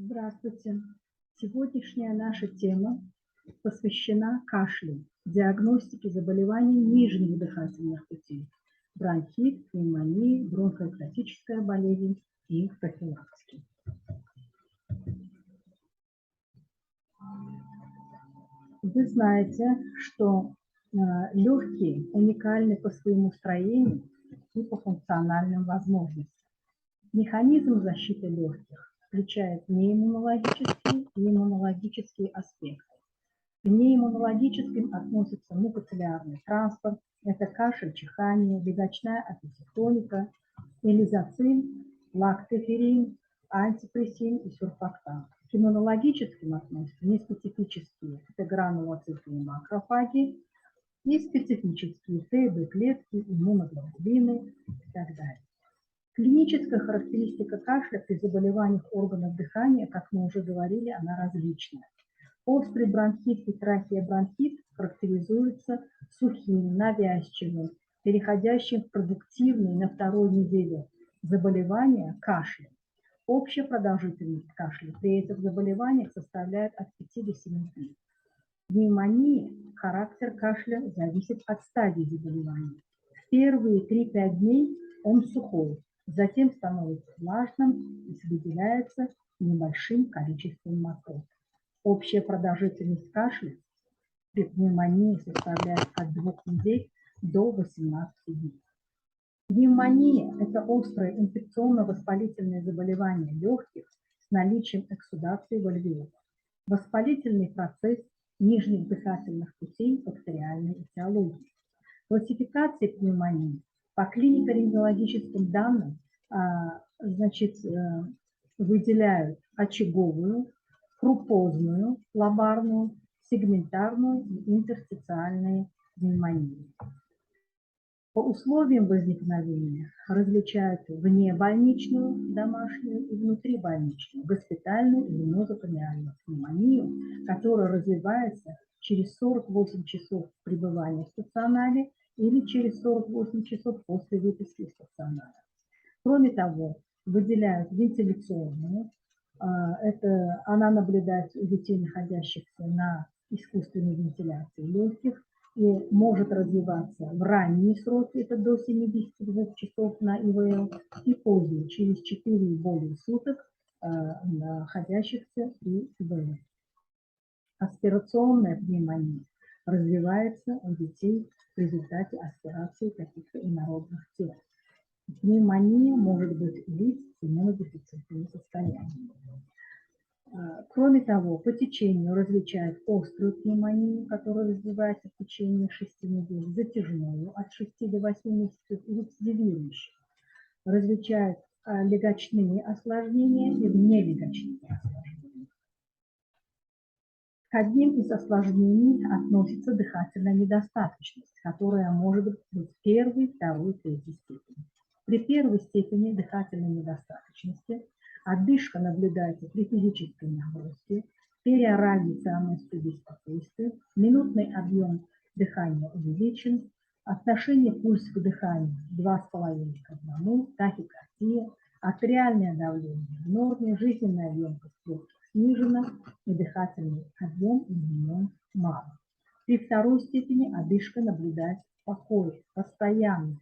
Здравствуйте. Сегодняшняя наша тема посвящена кашлю, диагностике заболеваний нижних дыхательных путей, бронхит, пневмонии, бронхоэктатическая болезнь и профилактике. Вы знаете, что легкие уникальны по своему строению и по функциональным возможностям. Механизм защиты легких включает неиммунологические и иммунологические аспекты. К неиммунологическим относятся мукоцеллярный транспорт, это кашель, чихание, легочная апоптоника, элизоцин, лактоферин, антипрессин и сюрфактант. К иммунологическим относятся неспецифические, это гранулоциты и макрофаги, и специфические Т, Б клетки, иммуноглобулины и так далее. Клиническая характеристика кашля при заболеваниях органов дыхания, как мы уже говорили, она различная. Острый бронхит и трахеобронхит характеризуются сухим, навязчивым, переходящим в продуктивный на второй неделе заболевания кашлем. Общая продолжительность кашля при этих заболеваниях составляет от 5 до 7 дней. В пневмонии характер кашля зависит от стадии заболевания. В первые 3-5 дней он сухой, затем становится влажным и выделяется небольшим количеством мокроты. Общая продолжительность кашля при пневмонии составляет от 2 недель до 18 дней. Пневмония – это острое инфекционно-воспалительное заболевание легких с наличием эксудации в альвеолах. Воспалительный процесс нижних дыхательных путей бактериальной этиологии. Классификация пневмонии по клинико-рентгенологическим данным выделяют очаговую, крупозную, лобарную, сегментарную и интерстициальные пневмонии. По условиям возникновения различают внебольничную, домашнюю и внутрибольничную, госпитальную или нозотомиальную пневмонию, которая развивается через 48 часов пребывания в стационаре или через 48 часов после выписки из стационара. Кроме того, выделяют вентиляционную, она наблюдается у детей, находящихся на искусственной вентиляции легких, и может развиваться в ранние сроки, это до 72 часов на ИВЛ, и позже, через 4 и более суток, находящихся при ИВЛ. Аспирационная пневмония развивается у детей в результате аспирации каких-то инородных тел. Пневмония может быть у лиц с иммунодефицитным состоянием. Кроме того, по течению различают острую пневмонию, которая развивается в течение 6 недель, затяжную от 6 до 8 месяцев и рецидивирующую. Различают легочные осложнения и внелегочные осложнения. К одним из осложнений относится дыхательная недостаточность, которая может быть первой, второй, третьей степени. При первой степени дыхательной недостаточности отдышка наблюдается при физической нагрузке, периоральный цианоз при беспокойстве, минутный объем дыхания увеличен, отношение пульса к дыханию 2,5 к 1, тахикардия, артериальное давление в норме, жизненная емкость легких снижена и дыхательный объем изменен мало. При второй степени одышка наблюдается в покое, постоянно.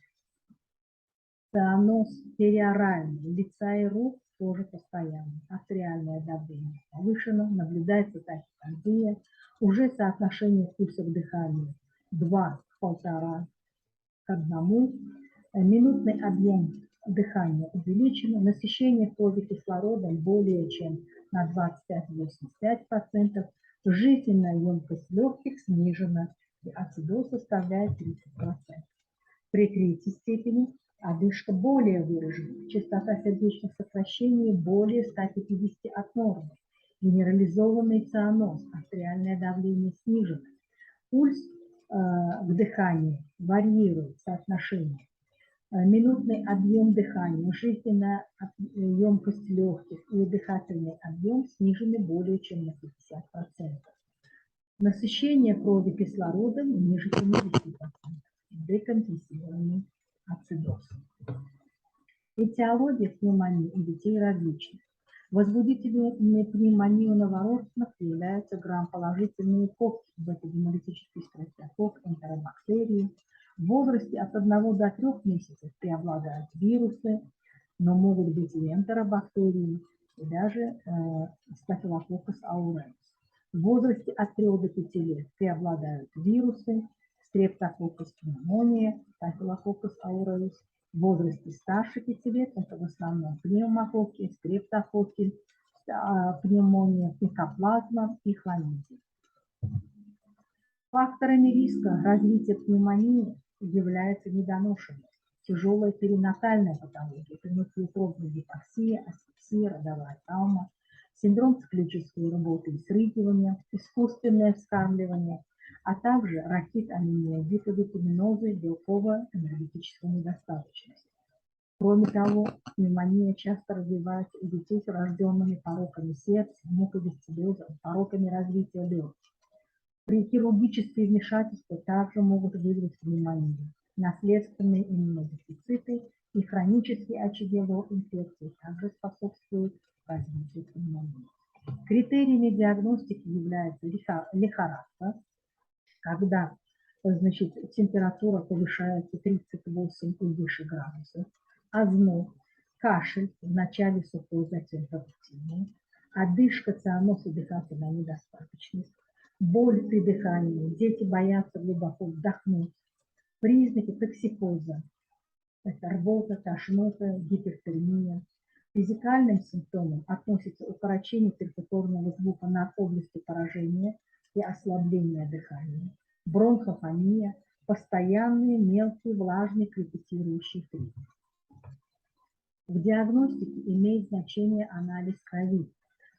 Цианоз периоральный, лица и рук тоже постоянно. Артериальное давление повышено, наблюдается тахикардия, уже соотношение пульса к дыханию 2 к 1,5 к 1, минутный объем дыхания увеличен, насыщение крови кислородом более чем на 25-85%, жизненная емкость легких снижена, и ацидоз составляет 30%. При третьей степени одышка более выражена, частота сердечных сокращений более 150 от нормы, генерализованный цианоз, артериальное давление снижено, пульс к дыханию варьирует соотношение, минутный объем дыхания, жизненная емкость легких и дыхательный объем снижены более чем на 50%. Насыщение крови кислородом ниже 70%, декомпенсированный ацидоз. Этиология пневмонии у детей различна. Возбудителями пневмонии у новорожденных являются грамположительные кок в этой гемолитической стрептокок, энтеробактерии. В возрасте от 1 до 3 месяцев преобладают вирусы, но могут быть и энтеробактерии, и даже стафилококкус ауреус. В возрасте от 3 до 5 лет преобладают вирусы, стрептококкус пневмония, стафилококкус ауреус. В возрасте старше 5 лет это в основном пневмококки, стрептококки, пневмония, микоплазма и хламидия. Факторами риска развития пневмонии является недоношенность, тяжелая перинатальная патология, внутриутробная гипоксия, асфиксия, родовая травма, синдром циклической рвоты и срыгивания, искусственное вскармливание, а также рахит, анемия, гиповитаминозы, белково-энергетическая недостаточность. Кроме того, пневмония часто развивается у детей с врожденными пороками сердца, муковисцидозом, пороками развития легких. При хирургические вмешательства также могут вызвать пневмонию. Наследственные иммунодефициты и хронические очаги инфекции также способствуют развитию пневмонии. Критериями диагностики является лихорадка, когда температура повышается 38 и выше градусов, озноб, кашель, вначале сухой, затем продуктивный, одышка, цианоз и дыхательная недостаточность, боль при дыхании, дети боятся глубоко вдохнуть, признаки токсикоза, это рвота, тошнота, гипертермия. К физикальным симптомам относятся укорочение перкуторного звука на области поражения и ослабление дыхания, бронхофония, постоянные мелкие влажные крепитирующие хрипы. В диагностике имеет значение анализ крови.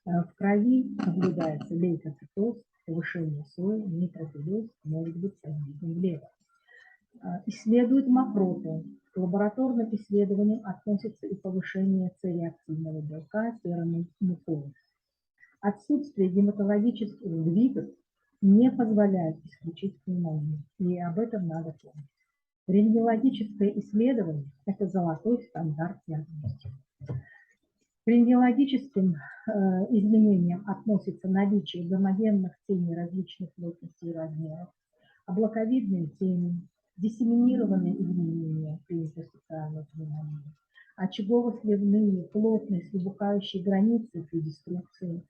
В крови наблюдается лейкоцитоз, повышение сои, нейтрофилез, может быть содержим влево. Исследуют мокроты. К лабораторным исследованиям относится и повышение С-реактивного белка, серной мукозы. Отсутствие гематологических сдвигов не позволяет исключить пневмонию, и об этом надо помнить. Рентгенологическое исследование – это золотой стандарт диагностики. К рентгенологическим изменениям относятся наличие гомогенных теней различных плотностей и размеров, облаковидные тени, диссеминированные изменения при интерстициальной пневмонии, очагово-сливные, плотные, слабухающие границы при деструкции,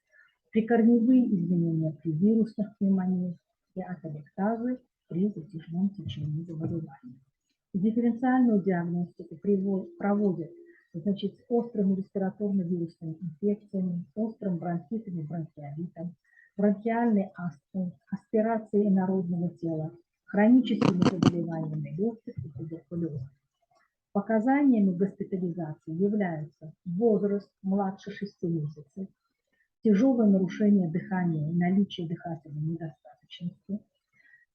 прикорневые изменения при вирусных пневмониях и атолектазы при затяжном течении заболевания. Дифференциальную диагностику проводят с острыми респираторно-вирусными инфекциями, острым бронхитом и бронхиолитом, бронхиальной астмой, аспирацией инородного тела, хроническими заболеваниями легких и туберкулезом. Показаниями госпитализации являются возраст младше 6 месяцев, тяжелое нарушение дыхания и наличие дыхательной недостаточности,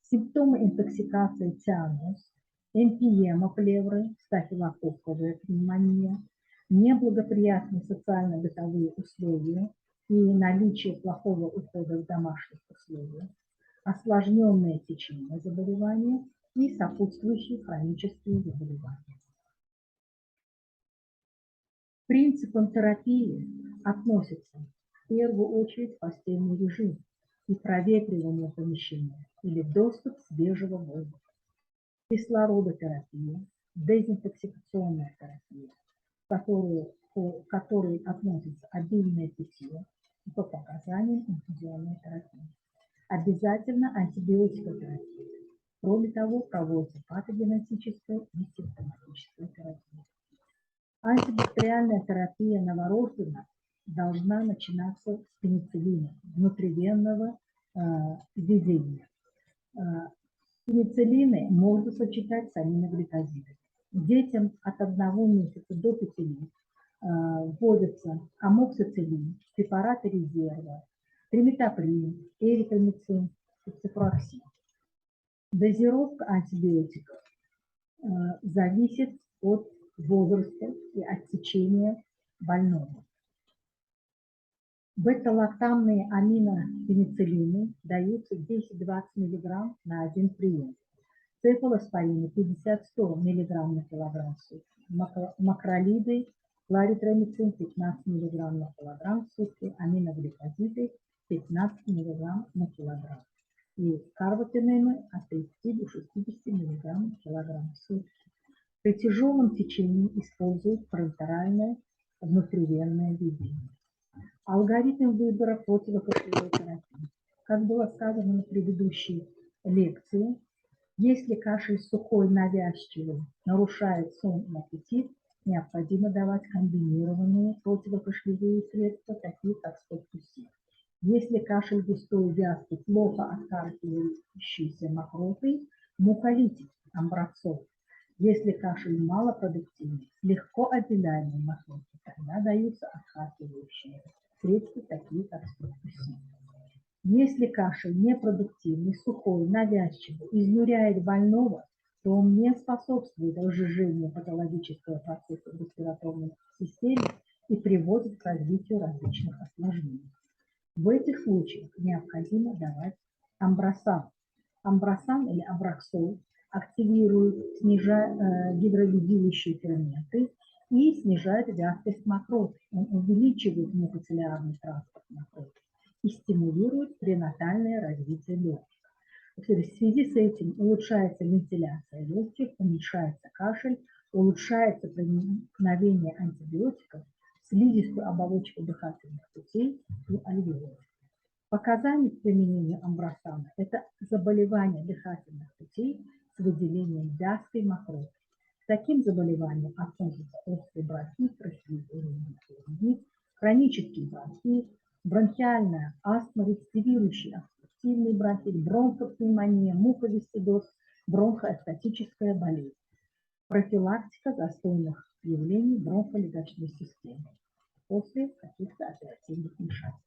симптомы интоксикации цианоз, эмфиема плевры, стафилококковая пневмония, неблагоприятные социально-бытовые условия и наличие плохого ухода в домашних условиях, осложненное течение заболевания и сопутствующие хронические заболевания. К принципам терапии относятся в первую очередь постельный режим и проветривание помещения или доступ свежего воздуха, кислородотерапия, дезинтоксикационная терапия, к которой относится обильное питье и по показаниям инфузионной терапии. Обязательно антибиотикотерапия. Кроме того, проводится патогенетическая и симптоматическая терапия. Антибактериальная терапия новорожденных должна начинаться с пенициллина, внутривенного введения. Пенициллины можно сочетать с аминогликозидами. Детям от 1 месяца до 5 лет вводятся амоксициллин, препараты резерва, триметоприн, эритромицин, цифроксин. Дозировка антибиотиков зависит от возраста и от течения больного. Бета-лактамные аминопенициллины даются 10-20 мг на 1 прием. Цефалоспорины 50-100 мг на килограмм в сутки. Макролиды кларитромицин 15 мг на килограмм в сутки, аминогликозиды 15 мг на килограмм. И карботенемы от 30 до 60 мг на килограмм в сутки. При тяжелом течении используют парентеральное внутривенное введение. Алгоритм выбора противокашлевой терапии. Как было сказано на предыдущей лекции, если кашель сухой, навязчивый, нарушает сон и аппетит, необходимо давать комбинированные противокашлевые средства, такие как стоптусин. Если кашель густой, вязкий, плохо откаркивающийся мокротой, муколитик, амбрацол. Если кашель малопродуктивный, легко отделяемый мокротой, тогда даются откаркивающие средства, такие как стоптусин. Если кашель непродуктивный, сухой, навязчивый, изнуряет больного, то он не способствует разжижению патологического процесса в респираторной системе и приводит к развитию различных осложнений. В этих случаях необходимо давать амбросан. Амбросан или амброксол активирует, снижая гидролизирующие ферменты и снижает вязкость мокроты. Он увеличивает мукоцеллярный транспорт мокроты и стимулирует пренатальное развитие легких. В связи с этим улучшается вентиляция легких, уменьшается кашель, улучшается проникновение антибиотиков в слизистую оболочку дыхательных путей и альвеолов. Показания к применению амбросана – это заболевания дыхательных путей с выделением вязкой мокроты. К таким заболеваниям относятся острый бронхит, хронический бронхит, бронхиальная астма, рецидивирующий обструктивный бронхит, бронхопневмония, муковисцидоз, бронхоэстатическая болезнь. Профилактика застойных явлений бронхолегочной системы после каких-то оперативных вмешательств.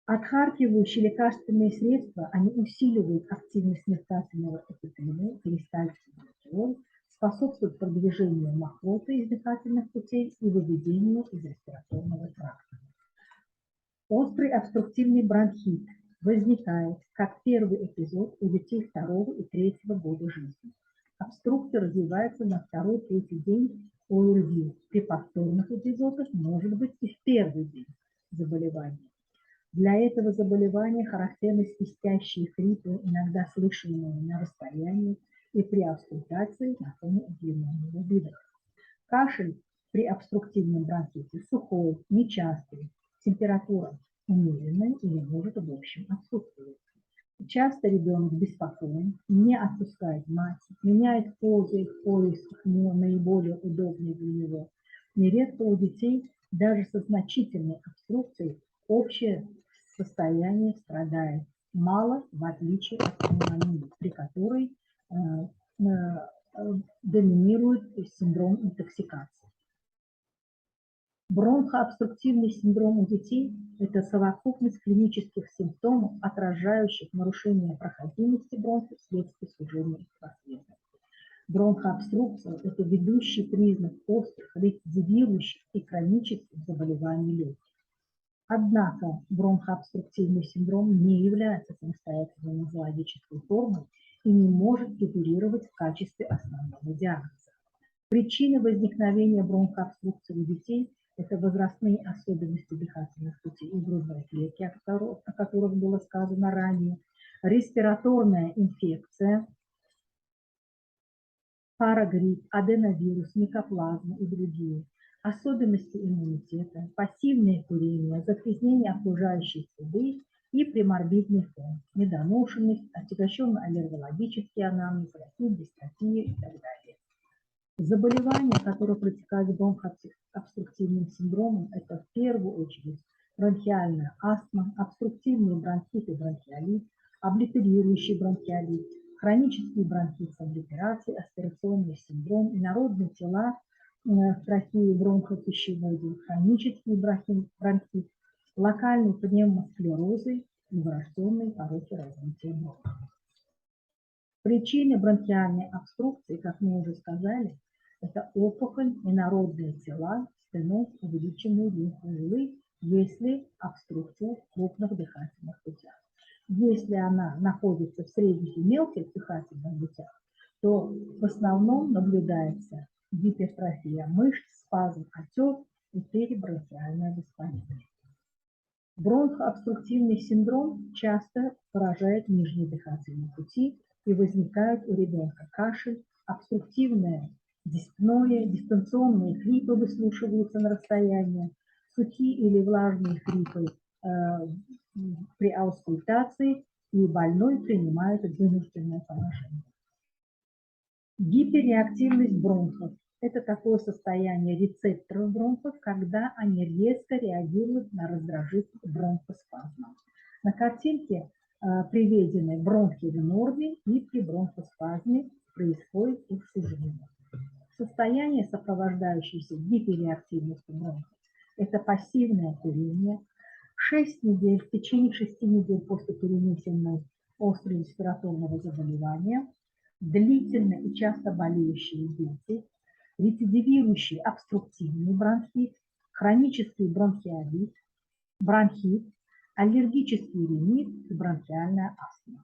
Отхаркивающие лекарственные средства, они усиливают активность мерцательного эпителия, перистальтики бронхиол, способствуют продвижению мокроты из дыхательных путей и выведению из респираторного тракта. Острый обструктивный бронхит возникает как первый эпизод у детей 2-го и 3-го года жизни. Обструкция развивается на 2-3 день ОРВИ. При повторных эпизодах может быть и в первый день заболевания. Для этого заболевания характерны свистящие хрипы, иногда слышимые на расстоянии и при аускультации на фоне удлиненного выдоха. Кашель при обструктивном бронхите сухой, нечастый, температура умеренная или может в общем отсутствовать. Часто ребенок беспокоен, не отпускает мать, меняет позы в поисках наиболее удобной для него. Нередко у детей даже со значительной обструкцией общее состояние страдает мало, в отличие от пневмонии, при которой доминирует синдром интоксикации. Бронхообструктивный синдром у детей – это совокупность клинических симптомов, отражающих нарушение проходимости бронхов вследствие сужения их просвета. Бронхообструкция – это ведущий признак острых, рецидивирующих и хронических заболеваний легких. Однако бронхообструктивный синдром не является самостоятельной нозологической формой и не может фигурировать в качестве основного диагноза. Причины возникновения бронхообструкции у детей – это возрастные особенности дыхательных путей и грудной клетки, о которых было сказано ранее, респираторная инфекция, парагрипп, аденовирус, микоплазма и другие, особенности иммунитета, пассивное курение, загрязнение окружающей среды и преморбидный фон, недоношенность, отягощенно-аллергологический анамнез, дистрофия и так далее. Заболевания, которые протекают с бронхообструктивным синдромом, это в первую очередь бронхиальная астма, обструктивный бронхит и бронхиолит, облитерирующий бронхиолит, хронический бронхит с облитерацией, аспирационный синдром, инородные тела в трахее бронхопищеводе, хронический бронхит, локальные пневмосклерозы и врожденные пороки развития бронхов. Причины бронхиальной обструкции, как мы уже сказали, это опухоль, инородные тела, стеноз, увеличенные лимфоузлы, если обструкция в крупных дыхательных путях. Если она находится в средних и мелких дыхательных путях, то в основном наблюдается гипертрофия мышц, спазм, отек и перебронхиальное воспаление. Бронхообструктивный синдром часто поражает нижние дыхательные пути и возникает у ребенка кашель, обструктивное диспноя, дистанционные хрипы выслушиваются на расстоянии, сухие или влажные хрипы при аускультации, и больной принимает вынужденное положение. Гиперреактивность бронхов – это такое состояние рецепторов бронхов, когда они резко реагируют на раздражитель бронхоспазма. На картинке приведены бронхи в норме, и при бронхоспазме происходит их сужение. Состояние, сопровождающееся гиперреактивностью бронхов, это пассивное курение. В течение 6 недель после перенесенного острого респираторного заболевания, длительно и часто болеющие дети, рецидивирующий обструктивный бронхит, хронический бронхиолит, бронхит, аллергический ринит и бронхиальная астма.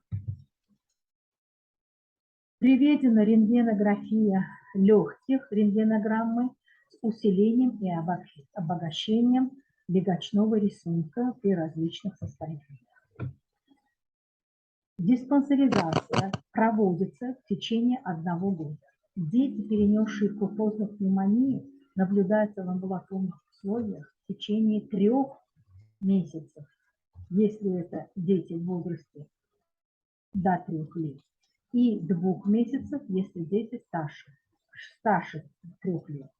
Приведена рентгенография легких, рентгенограммы с усилением и обогащением легочного рисунка при различных состояниях. Диспансеризация проводится в течение 1 года. Дети, перенесшие куртозную пневмонию, наблюдаются в амбулаторных условиях в течение 3 месяцев, если это дети в возрасте до 3 лет, и 2 месяцев, если дети старше 3 лет.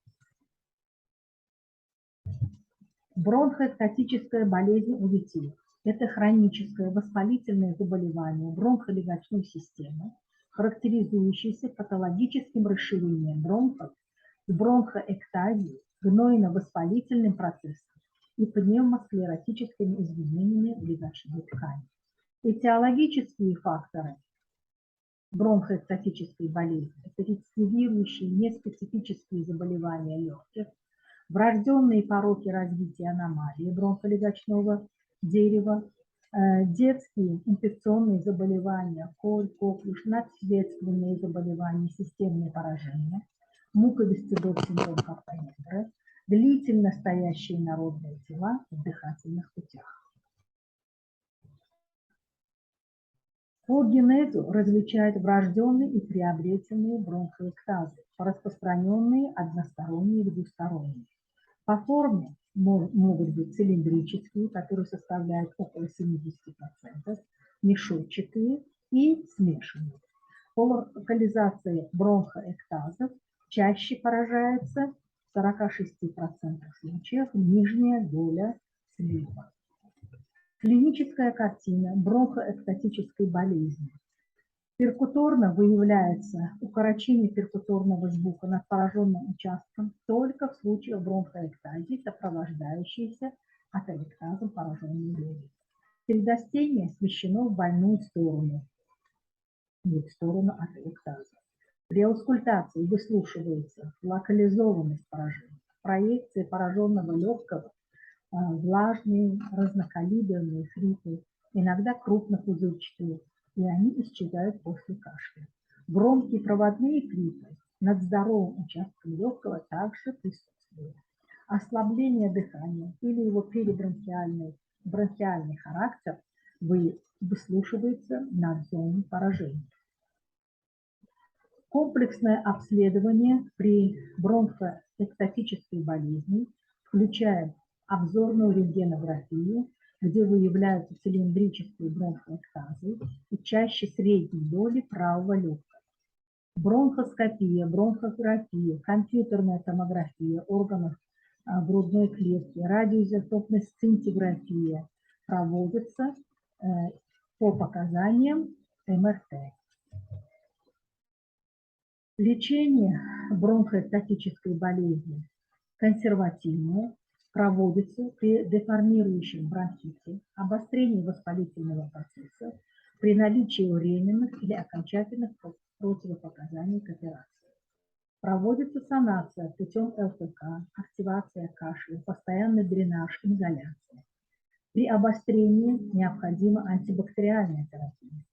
Бронхоэктатическая болезнь у детей – это хроническое воспалительное заболевание бронхолегочной системы, характеризующееся патологическим расширением бронхов с бронхоэктазией, гнойно-воспалительным процессом и пневмосклеротическими изменениями в легочной ткани. Этиологические факторы бронхоэктатической болезни – это рецидивирующие неспецифические заболевания легких, врожденные пороки развития аномалии бронхолегочного дерева, детские инфекционные заболевания, корь, коклюш, наследственные заболевания, системные поражения, муковисцидоз, синдром Каппа-Ягера, длительно стоящие народные тела в дыхательных путях. По генезу различают врожденные и приобретенные бронхоэктазы, распространенные односторонние и двусторонние. По форме могут быть цилиндрические, которые составляют около 70%, мешочатые и смешанные. По локализации бронхоэктазов чаще поражается в 46% случаев нижняя доля слива. Клиническая картина бронхоэктатической болезни. Перкуторно выявляется укорочение перкуторного звука над пораженным участком только в случае бронхоэктазии, сопровождающейся аталектазом пораженной легких. Предостение смещено в больную сторону, в сторону аталектаза. При аускультации выслушивается локализованность поражения, проекции пораженного легкого, влажные, разнокалиберные хрипы, иногда крупнопузырчатые, и они исчезают после кашля. Громкие проводные хрипы над здоровым участком легкого также присутствуют. Ослабление дыхания или его перебронхиальный характер выслушивается над зоной поражения. Комплексное обследование при бронхоэктатической болезни включает обзорную рентгенографию, где выявляются цилиндрические бронхоэктазы и чаще средней доли правого легкого. Бронхоскопия, бронхография, компьютерная томография органов грудной клетки, радиоизотопная сцинтиграфия проводятся по показаниям МРТ. Лечение бронхоэктатической болезни консервативное, проводится при деформирующем бронхите, обострении воспалительного процесса, при наличии временных или окончательных противопоказаний к операции. Проводится санация путем ЛТК, активация кашля, постоянный дренаж, изоляция. При обострении необходима антибактериальная терапия,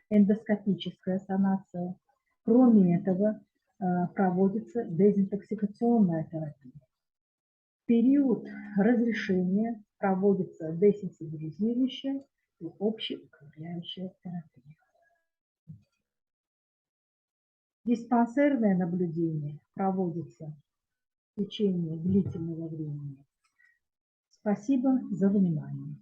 эндоскопическая санация. Кроме этого, проводится дезинтоксикационная терапия. В период разрешения проводится десенсибилизирующая и общеукрепляющая терапия. Диспансерное наблюдение проводится в течение длительного времени. Спасибо за внимание.